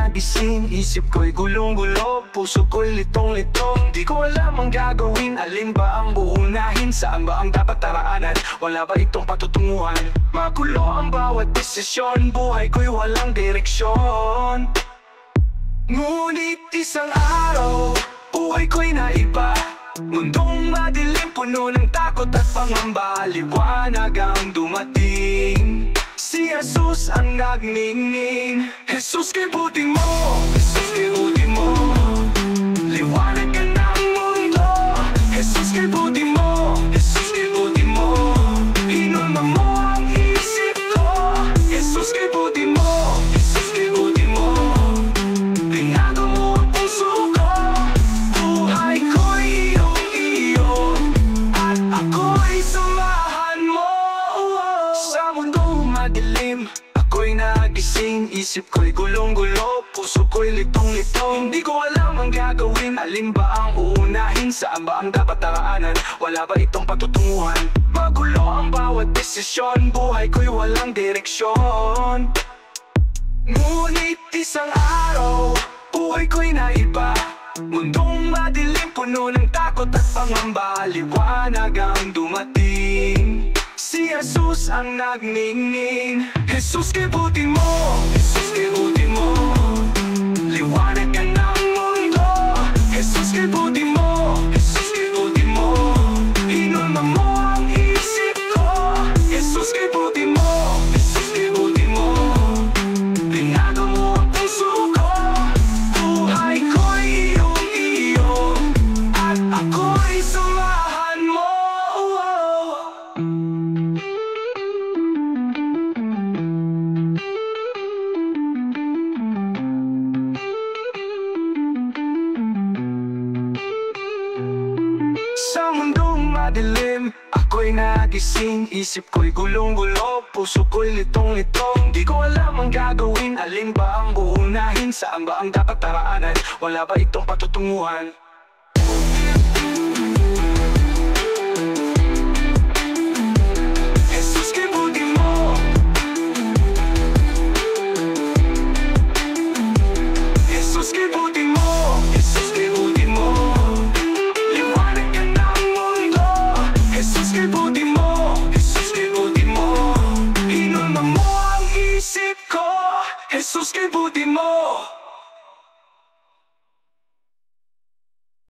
nagising, isip ko'y gulong-gulo, puso ko'y litong-litong. Di ko alam ang gagawin, alin ba ang uunahin, saan ba ang dapat taraanan, wala ba itong patutunguhan? Magulo ang bawat desisyon, buhay ko'y walang direksyon. Ngunit isang araw, buhay ko'y naiba. Mundong madilim, puno ng takot at pangamba, liwanag ang dumating. Si Jesus ang nagningning. Jesus, kibutin mo, Jesus, kibutin mo, liwanag ka ng mundo. Jesus, kibutin mo, Jesus, kibutin mo, hinulma mo ang isip ko. Jesus, kibutin mo, Jesus, kibutin mo, binago mo ang puso ko. Buhay ko'y iyong-iyo, at ako'y samahan mo. Sa mundong madilim, ako'y nagising, isip ko'y gulong-gulo, puso ko'y litong-litong. Hindi ko alam ang gagawin, alin ba ang uunahin, saan ba ang dapat taraanan, wala ba itong patutunguhan? Magulo ang bawat desisyon, buhay ko'y walang direksyon. Ngunit isang araw, buhay ko'y naiba. Mundong madilim, puno ng takot at pangamba, liwanag ang dumating. Si Jesus ang nagningning. Jesus, kibutin mo, Jesus, kibutin mo, liwanag ka ng mundo. Jesus, kibutin mo, Jesus, kibutin mo, hinulma mo ang isip ko. Jesus, kibutin mo, Jesus, kibutin mo, binago mo ang puso ko. Buhay ko'y iyong-iyo, at ako'y samahan mo. Sa mundong madilim, ako'y nagising, isip ko'y gulong-gulo, puso ko'y litong-litong. Di ko alam ang gagawin, alin ba ang uunahin, saan ba ang dapat taraanan, wala ba itong patutunguhan?